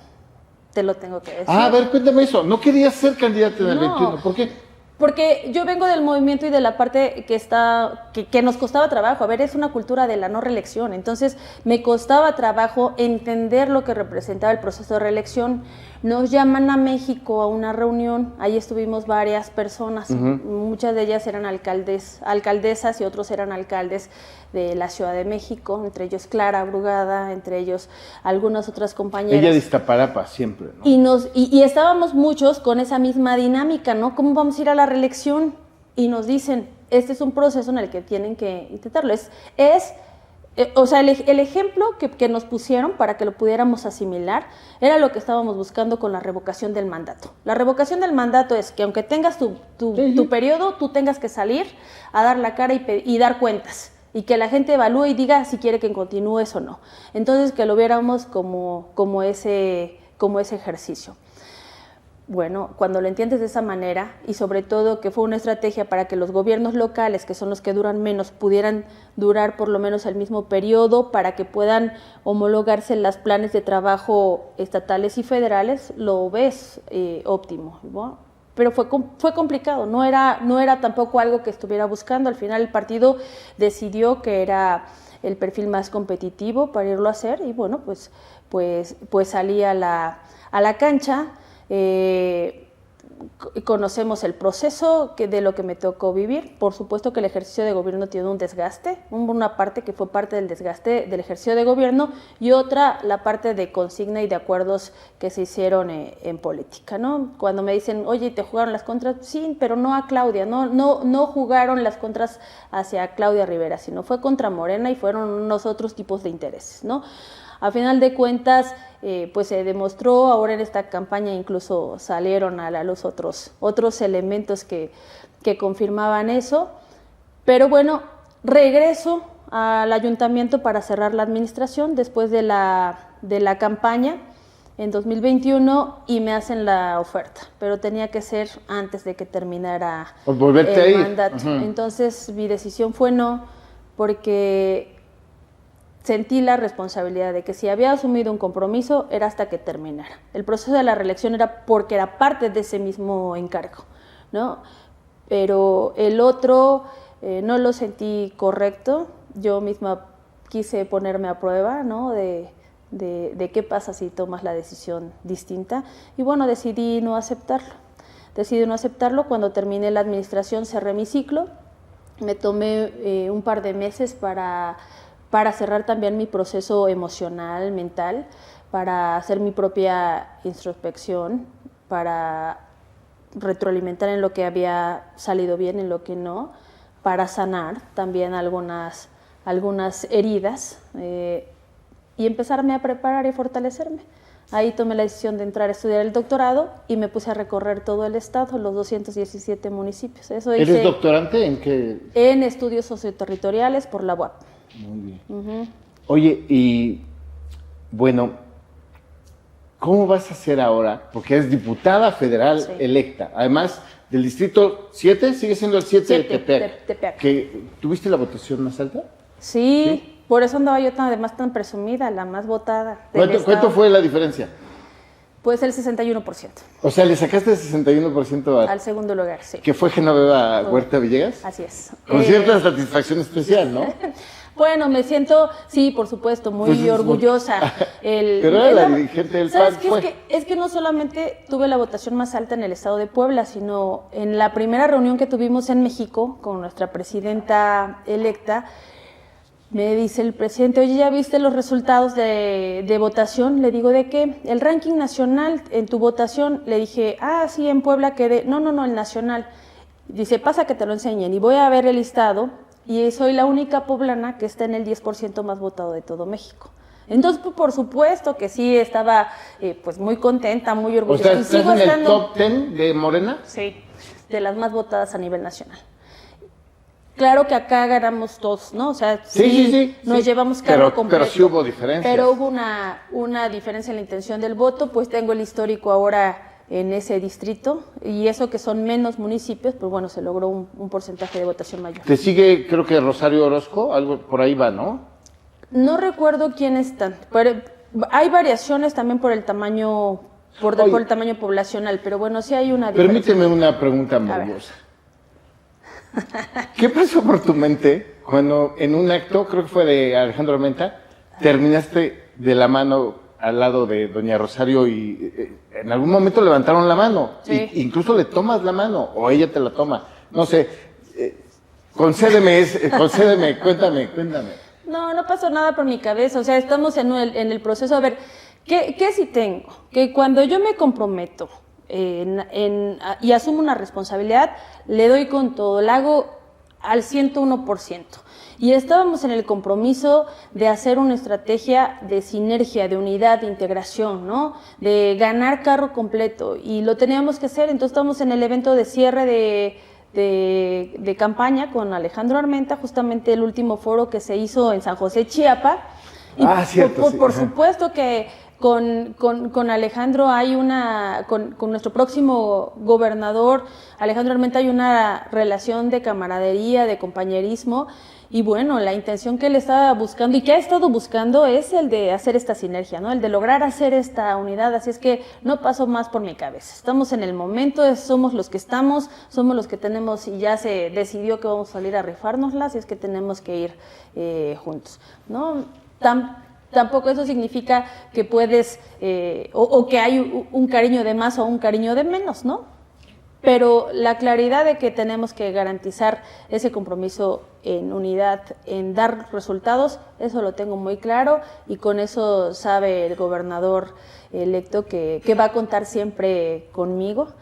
Te lo tengo que decir. A ver, cuéntame eso. ¿No querías ser candidata en el No. 21? ¿Por qué? Porque yo vengo del movimiento y de la parte que nos costaba trabajo. A ver, es una cultura de la no reelección. Entonces, me costaba trabajo entender lo que representaba el proceso de reelección. Nos llaman a México a una reunión. Ahí estuvimos varias personas. Muchas de ellas eran alcaldesas y otros eran alcaldes de la Ciudad de México, entre ellos Clara Brugada, entre ellos algunas otras compañeras. Ella de Iztapalapa siempre, ¿no? Y estábamos muchos con esa misma dinámica, ¿no? ¿Cómo vamos a ir a la reelección? Y nos dicen, este es un proceso en el que tienen que intentarlo. O sea, el ejemplo que nos pusieron para que lo pudiéramos asimilar era lo que estábamos buscando con la revocación del mandato. La revocación del mandato es que aunque tengas tu periodo, tú tengas que salir a dar la cara y dar cuentas. Y que la gente evalúe y diga si quiere que continúes o no. Entonces, que lo viéramos como ese ejercicio. Bueno, cuando lo entiendes de esa manera, y sobre todo que fue una estrategia para que los gobiernos locales, que son los que duran menos, pudieran durar por lo menos el mismo periodo, para que puedan homologarse los planes de trabajo estatales y federales, lo ves óptimo, ¿no? Pero fue complicado, no era tampoco algo que estuviera buscando. Al final el partido decidió que era el perfil más competitivo para irlo a hacer y bueno, pues salí a la cancha. Conocemos el proceso de lo que me tocó vivir. Por supuesto que el ejercicio de gobierno tiene un desgaste, una parte que fue parte del desgaste del ejercicio de gobierno y otra la parte de consigna y de acuerdos que se hicieron en política, ¿no? Cuando me dicen, oye, ¿te jugaron las contras? Sí, pero no a Claudia, no jugaron las contras hacia Claudia Rivera, sino fue contra Morena y fueron unos otros tipos de intereses, ¿no? A final de cuentas, pues se demostró, ahora en esta campaña incluso salieron a la luz otros elementos que confirmaban eso, pero bueno, regreso al ayuntamiento para cerrar la administración después de la campaña en 2021 y me hacen la oferta, pero tenía que ser antes de que terminara el mandato. Entonces mi decisión fue no, porque sentí la responsabilidad de que si había asumido un compromiso era hasta que terminara. El proceso de la reelección era porque era parte de ese mismo encargo, ¿no? Pero el otro no lo sentí correcto. Yo misma quise ponerme a prueba, ¿no? De qué pasa si tomas la decisión distinta. Y bueno, decidí no aceptarlo. Cuando terminé la administración cerré mi ciclo. Me tomé un par de meses para cerrar también mi proceso emocional, mental, para hacer mi propia introspección, para retroalimentar en lo que había salido bien, en lo que no, para sanar también algunas heridas y empezarme a preparar y fortalecerme. Ahí tomé la decisión de entrar a estudiar el doctorado y me puse a recorrer todo el estado, los 217 municipios. Eso hice. ¿Eres doctorante en qué? En estudios socioterritoriales por la UAP. Muy bien. Oye, y bueno, ¿cómo vas a hacer ahora? Porque eres diputada federal electa, además del distrito 7, sigue siendo el 7 de Tepeac. ¿Que tuviste la votación más alta? Sí, por eso andaba yo además tan presumida, la más votada. ¿Cuánto fue la diferencia? Pues el 61%. O sea, le sacaste el 61% al segundo lugar, sí. ¿Que fue Genoveva Huerta Villegas? Así es. Con cierta satisfacción especial, ¿no? Bueno, me siento, sí, por supuesto, muy orgullosa. Pero era la dirigente del PAN. Es que no solamente tuve la votación más alta en el estado de Puebla, sino en la primera reunión que tuvimos en México con nuestra presidenta electa, me dice el presidente, oye, ¿ya viste los resultados de votación? Le digo, ¿de qué? El ranking nacional en tu votación. Le dije, sí, en Puebla quedé. No, el nacional. Dice, pasa que te lo enseñen. Y voy a ver el listado. Y soy la única poblana que está en el 10% más votado de todo México. Entonces, pues, por supuesto que sí, estaba pues muy contenta, muy orgullosa. O sea, ¿estás en el top 10 de Morena? Sí, de las más votadas a nivel nacional. Claro que acá ganamos todos, ¿no? O sea, sí nos llevamos carro completo. Pero sí hubo diferencias. Pero hubo una diferencia en la intención del voto, pues tengo el histórico ahora en ese distrito, y eso que son menos municipios, pues bueno, se logró un porcentaje de votación mayor. ¿Te sigue, creo que Rosario Orozco? Algo por ahí va, ¿no? No recuerdo quién están, hay variaciones también por el tamaño, por el tamaño poblacional, pero bueno, sí hay una diferencia. Permíteme una pregunta morbosa. ¿Qué pasó por tu mente cuando en un acto, creo que fue de Alejandro Armenta, terminaste de la mano al lado de doña Rosario y en algún momento levantaron la mano? Sí. Incluso le tomas la mano o ella te la toma. No sé, concédeme, cuéntame. No pasó nada por mi cabeza, o sea, estamos en el proceso. A ver, ¿qué sí tengo? Que cuando yo me comprometo y asumo una responsabilidad, le doy con todo, la hago al 101%. Y estábamos en el compromiso de hacer una estrategia de sinergia, de unidad, de integración, ¿no? De ganar carro completo, y lo teníamos que hacer. Entonces estamos en el evento de cierre de campaña con Alejandro Armenta, justamente el último foro que se hizo en San José, Chiapas. Y cierto. Por supuesto que con Alejandro hay con nuestro próximo gobernador, Alejandro Armenta, hay una relación de camaradería, de compañerismo. Y bueno, la intención que él estaba buscando y que ha estado buscando es el de hacer esta sinergia, ¿no? El de lograr hacer esta unidad. Así es que no pasó más por mi cabeza. Estamos en el momento, somos los que estamos, somos los que tenemos, y ya se decidió que vamos a salir a rifárnosla, así es que tenemos que ir juntos, ¿no? Tampoco eso significa que puedes, o que hay un cariño de más o un cariño de menos, ¿no? Pero la claridad de que tenemos que garantizar ese compromiso en unidad, en dar resultados, eso lo tengo muy claro, y con eso sabe el gobernador electo que va a contar siempre conmigo.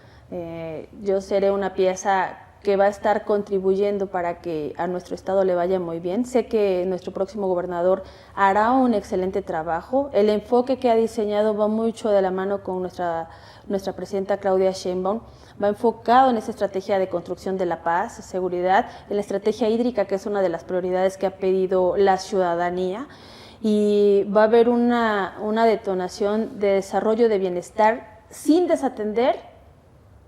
Yo seré una pieza que va a estar contribuyendo para que a nuestro estado le vaya muy bien. Sé que nuestro próximo gobernador hará un excelente trabajo. El enfoque que ha diseñado va mucho de la mano con nuestra presidenta Claudia Sheinbaum. Va enfocado en esa estrategia de construcción de la paz, seguridad, en la estrategia hídrica, que es una de las prioridades que ha pedido la ciudadanía, y va a haber una detonación de desarrollo de bienestar sin desatender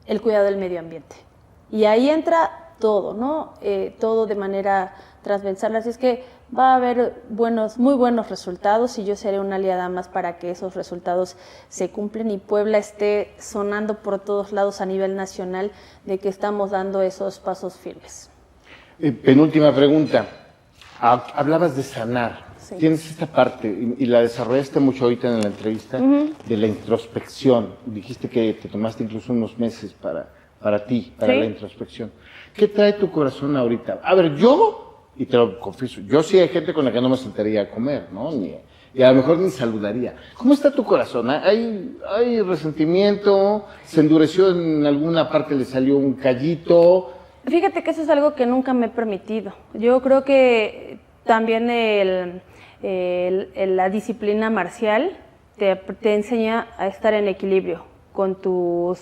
el cuidado del medio ambiente. Y ahí entra todo, ¿no? Todo de manera transversal, así es que va a haber muy buenos resultados, y yo seré una aliada más para que esos resultados se cumplen y Puebla esté sonando por todos lados a nivel nacional de que estamos dando esos pasos firmes. Penúltima pregunta. Hablabas de sanar. Sí. Tienes esta parte y la desarrollaste mucho ahorita en la entrevista, de la introspección. Dijiste que te tomaste incluso unos meses para ti, para la introspección. ¿Qué trae tu corazón ahorita? A ver, y te lo confieso, yo sí hay gente con la que no me sentaría a comer, ¿no? Y a lo mejor ni saludaría. ¿Cómo está tu corazón? ¿Hay resentimiento? ¿Se endureció en alguna parte, le salió un callito? Fíjate que eso es algo que nunca me he permitido. Yo creo que también la disciplina marcial te enseña a estar en equilibrio con tu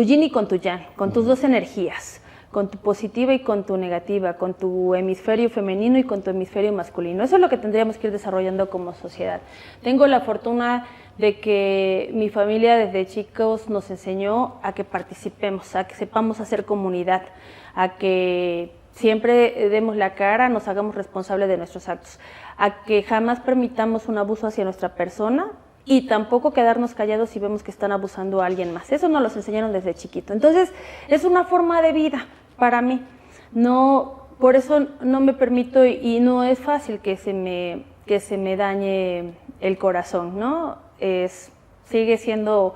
yin y con tu yang, con tus dos energías, con tu positiva y con tu negativa, con tu hemisferio femenino y con tu hemisferio masculino. Eso es lo que tendríamos que ir desarrollando como sociedad. Tengo la fortuna de que mi familia desde chicos nos enseñó a que participemos, a que sepamos hacer comunidad, a que siempre demos la cara, nos hagamos responsables de nuestros actos, a que jamás permitamos un abuso hacia nuestra persona, y tampoco quedarnos callados si vemos que están abusando a alguien más. Eso nos lo enseñaron desde chiquito. Entonces, es una forma de vida para mí. No, por eso no me permito, y no es fácil que se me dañe el corazón, ¿no? Sigue siendo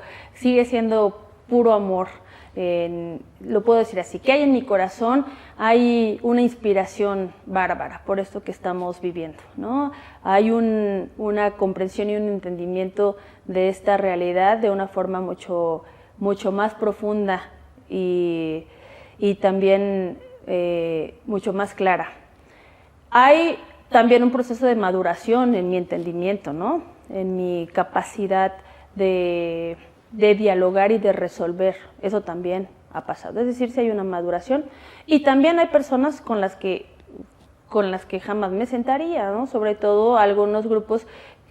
puro amor. Lo puedo decir así, que hay en mi corazón, hay una inspiración bárbara por esto que estamos viviendo, ¿no? Hay una comprensión y un entendimiento de esta realidad de una forma mucho más profunda y también mucho más clara. Hay también un proceso de maduración en mi entendimiento, ¿no? En mi capacidad de dialogar y de resolver. Eso también ha pasado. Es decir, si hay una maduración, y también hay personas con las que jamás me sentaría, ¿no? Sobre todo algunos grupos,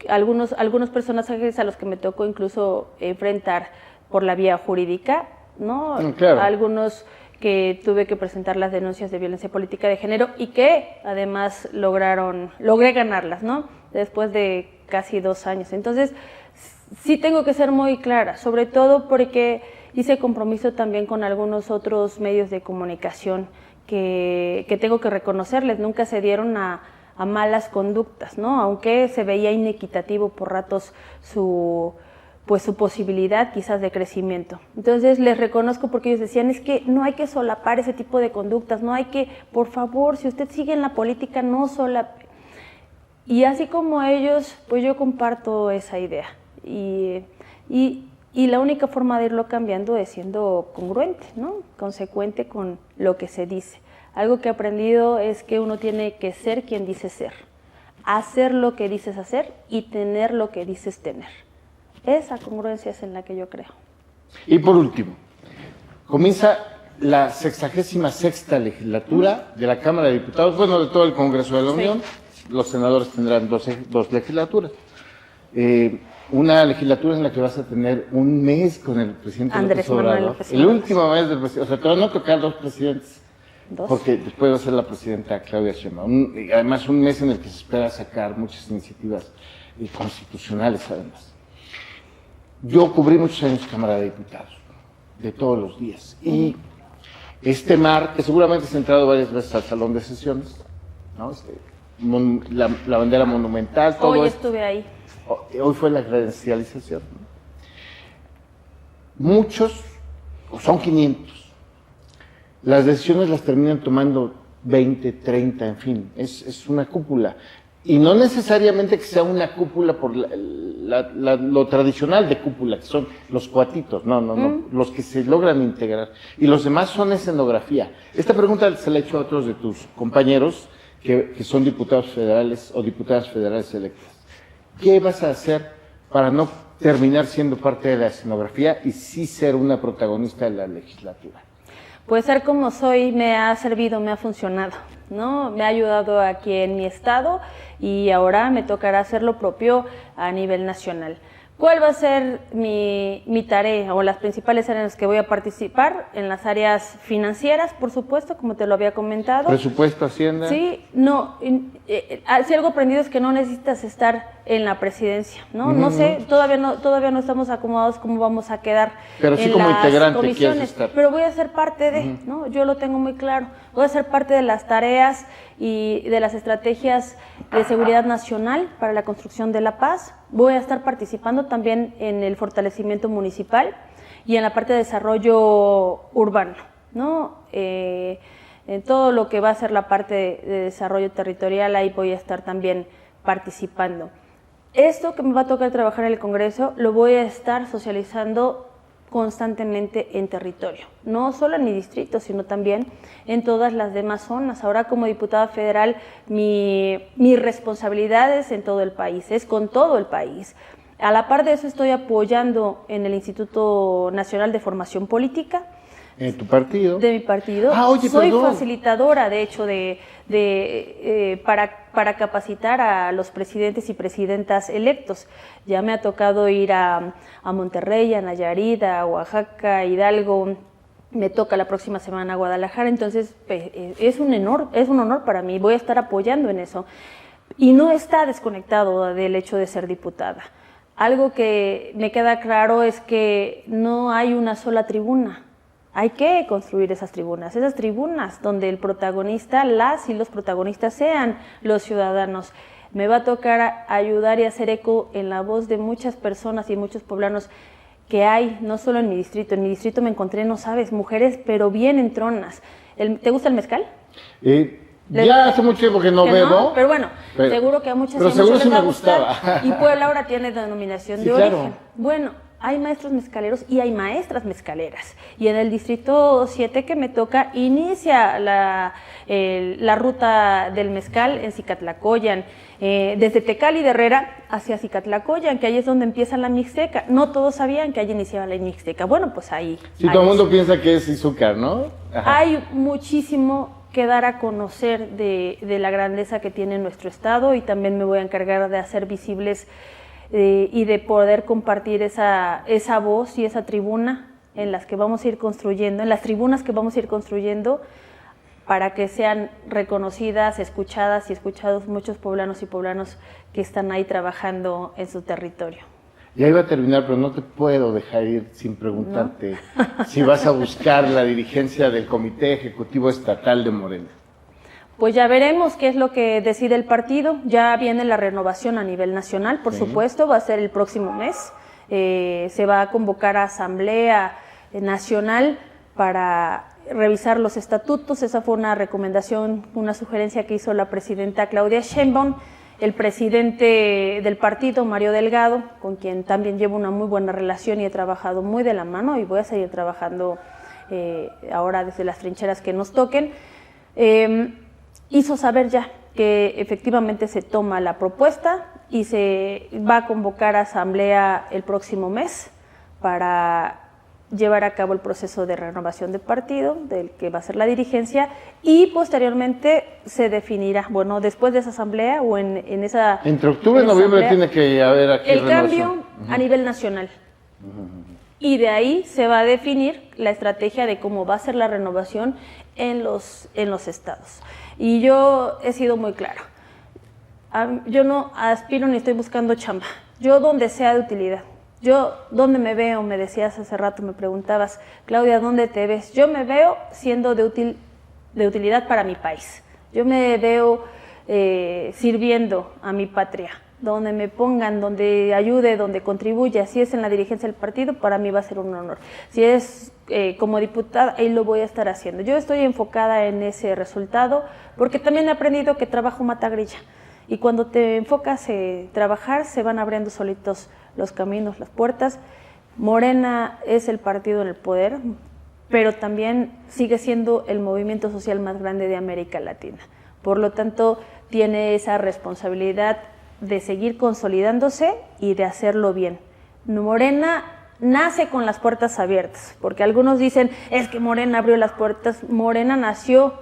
algunos personajes a los que me tocó incluso enfrentar por la vía jurídica, ¿no? Claro. Algunos que tuve que presentar las denuncias de violencia política de género y que además logré ganarlas, ¿no? Después de casi 2 años. Entonces, sí tengo que ser muy clara, sobre todo porque hice compromiso también con algunos otros medios de comunicación que tengo que reconocerles, nunca se dieron a malas conductas, ¿no? Aunque se veía inequitativo por ratos su posibilidad quizás de crecimiento. Entonces les reconozco porque ellos decían, es que no hay que solapar ese tipo de conductas, no hay que, por favor, si usted sigue en la política, no solape. Y así como ellos, pues yo comparto esa idea. Y la única forma de irlo cambiando es siendo congruente, ¿no? Consecuente con lo que se dice. Algo que he aprendido es que uno tiene que ser quien dice ser, hacer lo que dices hacer y tener lo que dices tener. Esa congruencia es en la que yo creo. Y por último, comienza la 66ª legislatura de la Cámara de Diputados, bueno, de todo el Congreso de la Unión. Los senadores tendrán dos legislaturas. Una legislatura en la que vas a tener un mes con el presidente Andrés López Obrador. Manuel López El último mes del presidente, o sea, te van a tocar 2 presidentes. 2. Porque después va a ser la presidenta Claudia Sheinbaum. Además, un mes en el que se espera sacar muchas iniciativas constitucionales, además. Yo cubrí muchos años Cámara de Diputados, de todos los días. Y este mar, que seguramente se ha entrado varias veces al salón de sesiones, ¿no? La bandera monumental, todo Hoy esto. estuve ahí. Hoy fue la credencialización. Muchos, son 500. Las decisiones las terminan tomando 20, 30, en fin, es una cúpula. Y no necesariamente que sea una cúpula por lo tradicional de cúpula, que son los cuatitos, no, los que se logran integrar. Y los demás son escenografía. Esta pregunta se la he hecho a otros de tus compañeros que son diputados federales o diputadas federales electas. ¿Qué vas a hacer para no terminar siendo parte de la escenografía y sí ser una protagonista de la legislatura? Pues ser como soy me ha servido, me ha funcionado, ¿no? Me ha ayudado aquí en mi estado y ahora me tocará hacer lo propio a nivel nacional. ¿Cuál va a ser mi tarea o las principales áreas en las que voy a participar? En las áreas financieras, por supuesto, como te lo había comentado. ¿Presupuesto, Hacienda? Sí, no, si algo aprendido es que no necesitas estar en la presidencia, ¿no? No sé, todavía no estamos acomodados cómo vamos a quedar pero sí en como las integrante comisiones, quieres estar. pero voy a ser parte de, ¿no? Yo lo tengo muy claro. Voy a ser parte de las tareas y de las estrategias de seguridad nacional para la construcción de la paz. Voy a estar participando también en el fortalecimiento municipal y en la parte de desarrollo urbano, ¿no? En todo lo que va a ser la parte de desarrollo territorial, ahí voy a estar también participando. Esto que me va a tocar trabajar en el Congreso lo voy a estar socializando constantemente en territorio, no solo en mi distrito, sino también en todas las demás zonas. Ahora como diputada federal, mi responsabilidad es en todo el país, es con todo el país. A la par de eso estoy apoyando en el Instituto Nacional de Formación Política. ¿En tu partido? De mi partido. Oye, soy perdón. facilitadora, de hecho, para capacitar a los presidentes y presidentas electos. Ya me ha tocado ir a Monterrey, a Nayarit, a Oaxaca, Hidalgo. Me toca la próxima semana a Guadalajara, entonces es un honor para mí. Voy a estar apoyando en eso. Y no está desconectado del hecho de ser diputada. Algo que me queda claro es que no hay una sola tribuna. Hay que construir esas tribunas donde el protagonista, las y los protagonistas sean los ciudadanos. Me va a tocar ayudar y hacer eco en la voz de muchas personas y muchos poblanos que hay, no solo en mi distrito. En mi distrito me encontré, no sabes, mujeres, pero bien entronas. ¿Te gusta el mezcal? Ya hace mucho tiempo que no bebo. No, pero bueno, seguro que a muchas pero y seguro muchos sí les va me a gustar. gustaba. Y Puebla ahora tiene denominación Sí, de claro. origen. Bueno, hay maestros mezcaleros y hay maestras mezcaleras. Y en el distrito 7 que me toca, inicia la ruta del mezcal en Cicatlacoyan, desde Tecali de Herrera hacia Cicatlacoyan, que ahí es donde empieza la Mixteca. No todos sabían que allí iniciaba la Mixteca. Bueno, pues ahí. Sí, todo el mundo piensa que es azúcar, ¿no? Ajá. Hay muchísimo que dar a conocer de la grandeza que tiene nuestro estado y también me voy a encargar de hacer visibles y de poder compartir esa voz y esa tribuna en las que vamos a ir construyendo, en las tribunas que vamos a ir construyendo, para que sean reconocidas, escuchadas y escuchados muchos poblanos y poblanas que están ahí trabajando en su territorio. Ya iba a terminar, pero no te puedo dejar ir sin preguntarte si vas a buscar la dirigencia del Comité Ejecutivo Estatal de Morena. Pues ya veremos qué es lo que decide el partido. Ya viene la renovación a nivel nacional, por supuesto, va a ser el próximo mes. Se va a convocar a asamblea nacional para revisar los estatutos. Esa fue una recomendación, una sugerencia que hizo la presidenta Claudia Sheinbaum. El presidente del partido, Mario Delgado, con quien también llevo una muy buena relación y he trabajado muy de la mano y voy a seguir trabajando ahora desde las trincheras que nos toquen, hizo saber ya que efectivamente se toma la propuesta y se va a convocar a asamblea el próximo mes para llevar a cabo el proceso de renovación del partido, del que va a ser la dirigencia, y posteriormente se definirá, bueno, después de esa asamblea o en esa... Entre octubre y noviembre tiene que haber aquí el cambio a nivel nacional. Y de ahí se va a definir la estrategia de cómo va a ser la renovación en los estados. Y yo he sido muy clara. Yo no aspiro ni estoy buscando chamba. Yo donde sea de utilidad. Yo, ¿dónde me veo? Me decías hace rato, me preguntabas, Claudia, ¿dónde te ves? Yo me veo siendo de utilidad para mi país. Yo me veo sirviendo a mi patria. Donde me pongan, donde ayude, donde contribuya. Si es en la dirigencia del partido, para mí va a ser un honor. Si es como diputada, ahí lo voy a estar haciendo. Yo estoy enfocada en ese resultado, porque también he aprendido que trabajo mata grilla. Y cuando te enfocas en trabajar, se van abriendo solitos los caminos, las puertas. Morena es el partido en el poder, pero también sigue siendo el movimiento social más grande de América Latina. Por lo tanto, tiene esa responsabilidad de seguir consolidándose y de hacerlo bien. Morena nace con las puertas abiertas, porque algunos dicen, es que Morena abrió las puertas. Morena nació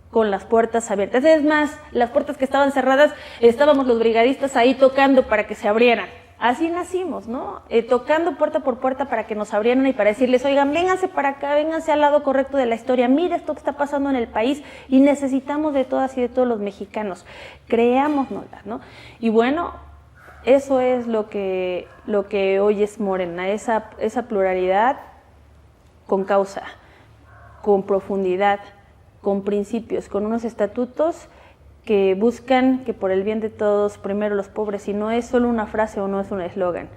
con las puertas abiertas. Es más, las puertas que estaban cerradas, estábamos los brigadistas ahí tocando para que se abrieran. Así nacimos, ¿no? Tocando puerta por puerta para que nos abrieran y para decirles, oigan, vénganse para acá, vénganse al lado correcto de la historia, mira esto que está pasando en el país y necesitamos de todas y de todos los mexicanos, creámosnosla, ¿no? Y bueno, eso es lo que hoy es Morena, esa pluralidad con causa, con profundidad, con principios, con unos estatutos que buscan que por el bien de todos, primero los pobres, y no es solo una frase o no es un eslogan,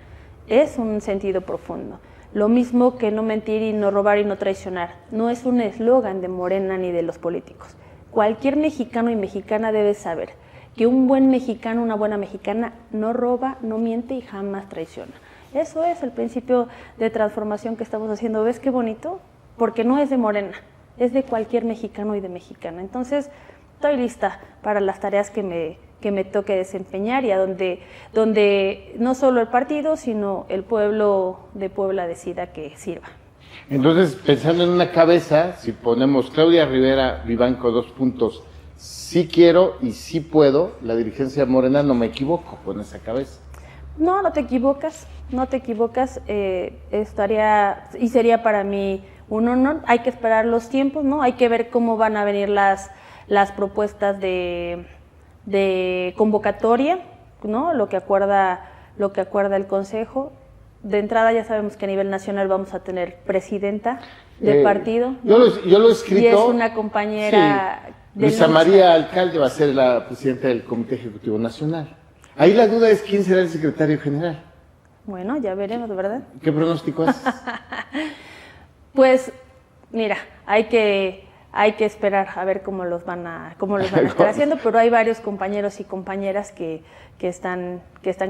es un sentido profundo. Lo mismo que no mentir y no robar y no traicionar, no es un eslogan de Morena ni de los políticos. Cualquier mexicano y mexicana debe saber que un buen mexicano, una buena mexicana, no roba, no miente y jamás traiciona. Eso es el principio de transformación que estamos haciendo. ¿Ves qué bonito? Porque no es de Morena, es de cualquier mexicano y de mexicana. Entonces, estoy lista para las tareas que me toque desempeñar y a donde no solo el partido, sino el pueblo de Puebla decida que sirva. Entonces, pensando en una cabeza, si ponemos Claudia Rivera Vivanco, 2 puntos, sí quiero y sí puedo, la dirigencia Morena, no me equivoco con esa cabeza. No, no te equivocas, estaría y sería para mí un honor. Hay que esperar los tiempos, ¿no? Hay que ver cómo van a venir las propuestas de convocatoria, ¿no? Lo que acuerda el Consejo. De entrada ya sabemos que a nivel nacional vamos a tener presidenta del partido, ¿no? Yo lo he escrito. Y es una compañera sí. Luisa María Alcalde va a ser la presidenta del Comité Ejecutivo Nacional. Ahí la duda es quién será el secretario general. Bueno, ya veremos, ¿verdad? ¿Qué pronóstico haces? Pues, mira, hay que esperar a ver cómo los van a estar haciendo, pero hay varios compañeros y compañeras que están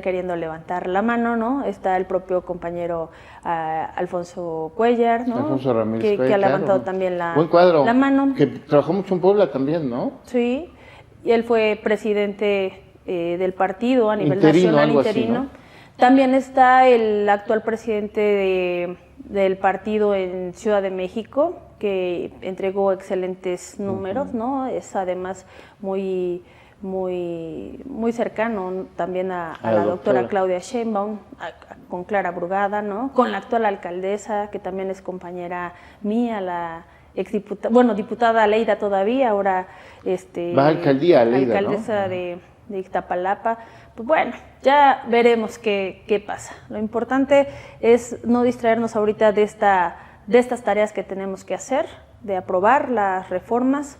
queriendo levantar la mano, ¿no? Está el propio compañero Alfonso Cuellar, ¿no? Alfonso Ramírez Cuellar, que ha levantado claro. también Buen cuadro, la mano. Que trabajó mucho en Puebla también, ¿no? Sí, y él fue presidente del partido a nivel interino, nacional, algo interino. así, ¿no? También está el actual presidente del partido en Ciudad de México, que entregó excelentes números, ¿no? Es además muy cercano también a la doctora Claudia Sheinbaum, con Clara Brugada, ¿no? Con la actual alcaldesa, que también es compañera mía, la diputada Leida todavía, ahora va a alcaldía Leida, alcaldesa, ¿no? de Iztapalapa. Pues bueno, ya veremos qué pasa. Lo importante es no distraernos ahorita de estas tareas que tenemos que hacer, de aprobar las reformas.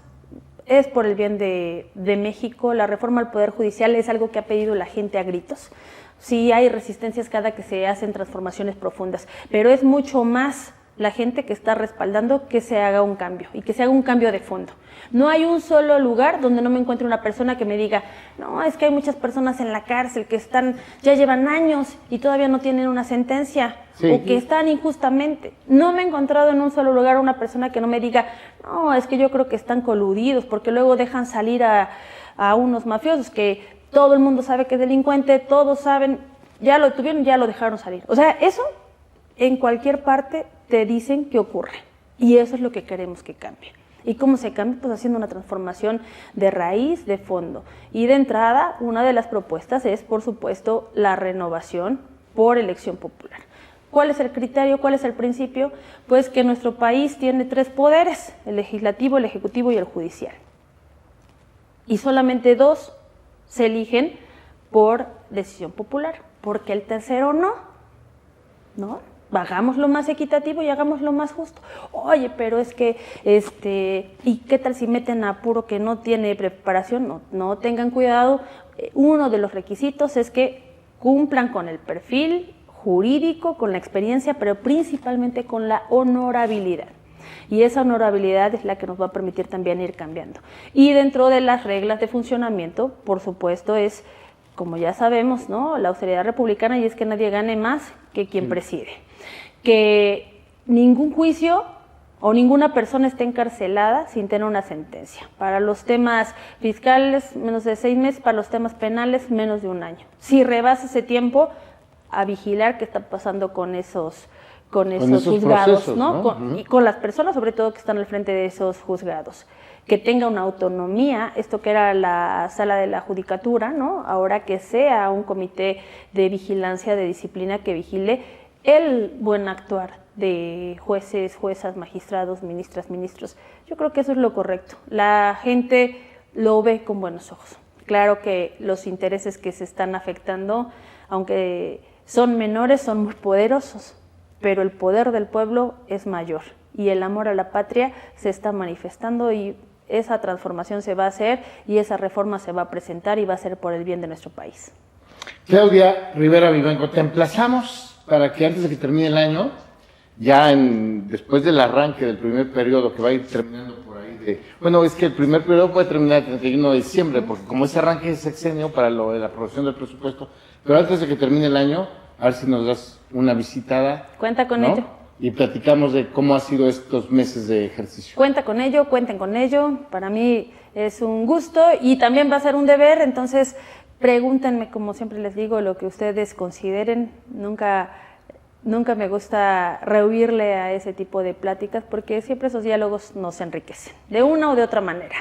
Es por el bien de México. La reforma al Poder Judicial es algo que ha pedido la gente a gritos. Sí hay resistencias cada que se hacen transformaciones profundas, pero es mucho más la gente que está respaldando que se haga un cambio y que se haga un cambio de fondo. No hay un solo lugar donde no me encuentre una persona que me diga, no, es que hay muchas personas en la cárcel que ya llevan años y todavía no tienen una sentencia, sí, o que están injustamente. No me he encontrado en un solo lugar una persona que no me diga, no, es que yo creo que están coludidos porque luego dejan salir a unos mafiosos que todo el mundo sabe que es delincuente, todos saben, ya lo tuvieron, ya lo dejaron salir. O sea, eso en cualquier parte te dicen que ocurre, y eso es lo que queremos que cambie. ¿Y cómo se cambia? Pues haciendo una transformación de raíz, de fondo. Y de entrada, una de las propuestas es, por supuesto, la renovación por elección popular. ¿Cuál es el criterio? ¿Cuál es el principio? Pues que nuestro país tiene 3 poderes, el legislativo, el ejecutivo y el judicial. Y solamente 2 se eligen por decisión popular, porque el tercero ¿no? Hagámoslo más equitativo y hagámoslo más justo. Oye, pero es que, ¿y qué tal si meten a puro que no tiene preparación? No tengan cuidado. Uno de los requisitos es que cumplan con el perfil jurídico, con la experiencia, pero principalmente con la honorabilidad. Y esa honorabilidad es la que nos va a permitir también ir cambiando. Y dentro de las reglas de funcionamiento, por supuesto, es, como ya sabemos, ¿no?, la austeridad republicana, y es que nadie gane más que quien preside. Que ningún juicio o ninguna persona esté encarcelada sin tener una sentencia. Para los temas fiscales, menos de 6 meses, para los temas penales, menos de 1 año. Si rebasa ese tiempo, a vigilar qué está pasando con esos juzgados, procesos, ¿no? Y con las personas, sobre todo, que están al frente de esos juzgados. Que tenga una autonomía, esto que era la sala de la judicatura, ¿no? Ahora que sea un comité de vigilancia, de disciplina, que vigile el buen actuar de jueces, juezas, magistrados, ministras, ministros. Yo creo que eso es lo correcto. La gente lo ve con buenos ojos. Claro que los intereses que se están afectando, aunque son menores, son muy poderosos, pero el poder del pueblo es mayor y el amor a la patria se está manifestando, y esa transformación se va a hacer y esa reforma se va a presentar y va a ser por el bien de nuestro país. Claudia Rivera Vivanco, te emplazamos para que antes de que termine el año, ya después del arranque del primer periodo, que va a ir terminando por ahí es que el primer periodo puede terminar el 31 de diciembre, porque como ese arranque es sexenio para lo de la aprobación del presupuesto, pero antes de que termine el año, a ver si nos das una visitada. Cuenta con ello. Y platicamos de cómo ha sido estos meses de ejercicio. Cuenta con ello, cuenten con ello. Para mí es un gusto y también va a ser un deber, entonces pregúntenme, como siempre les digo, lo que ustedes consideren. Nunca me gusta rehuirle a ese tipo de pláticas, porque siempre esos diálogos nos enriquecen, de una o de otra manera.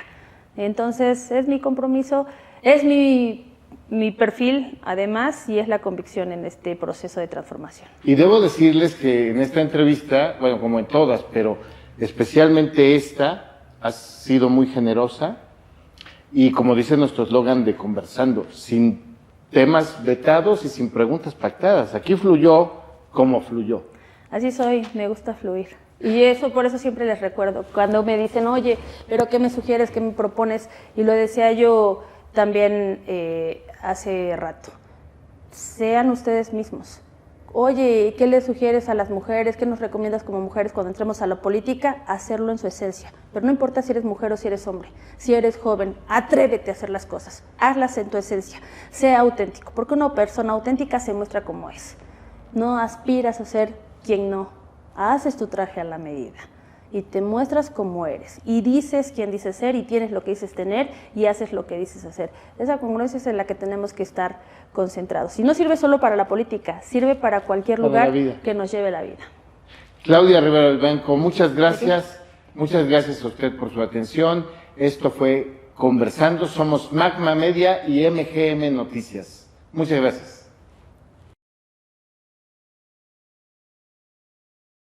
Entonces es mi compromiso, es mi perfil, además, y es la convicción en este proceso de transformación. Y debo decirles que en esta entrevista, bueno, como en todas, pero especialmente esta, has sido muy generosa y, como dice nuestro eslogan, de conversando, sin temas vetados y sin preguntas pactadas. Aquí fluyó como fluyó. Así soy, me gusta fluir. Y eso, por eso siempre les recuerdo, cuando me dicen, oye, pero ¿qué me sugieres, qué me propones? Y lo decía yo también hace rato, sean ustedes mismos. Oye, ¿qué le sugieres a las mujeres? ¿Qué nos recomiendas como mujeres cuando entremos a la política? Hacerlo en su esencia. Pero no importa si eres mujer o si eres hombre, si eres joven, atrévete a hacer las cosas, hazlas en tu esencia, sea auténtico, porque una persona auténtica se muestra como es. No aspiras a ser quien no, haces tu traje a la medida y te muestras como eres, y dices quién dices ser, y tienes lo que dices tener, y haces lo que dices hacer. Esa congruencia es en la que tenemos que estar concentrados. Y no sirve solo para la política, sirve para cualquier lugar que nos lleve la vida. Claudia Rivera Vivanco, muchas gracias. Muchas gracias a usted por su atención. Esto fue Conversando. Somos Magma Media y MGM Noticias. Muchas gracias.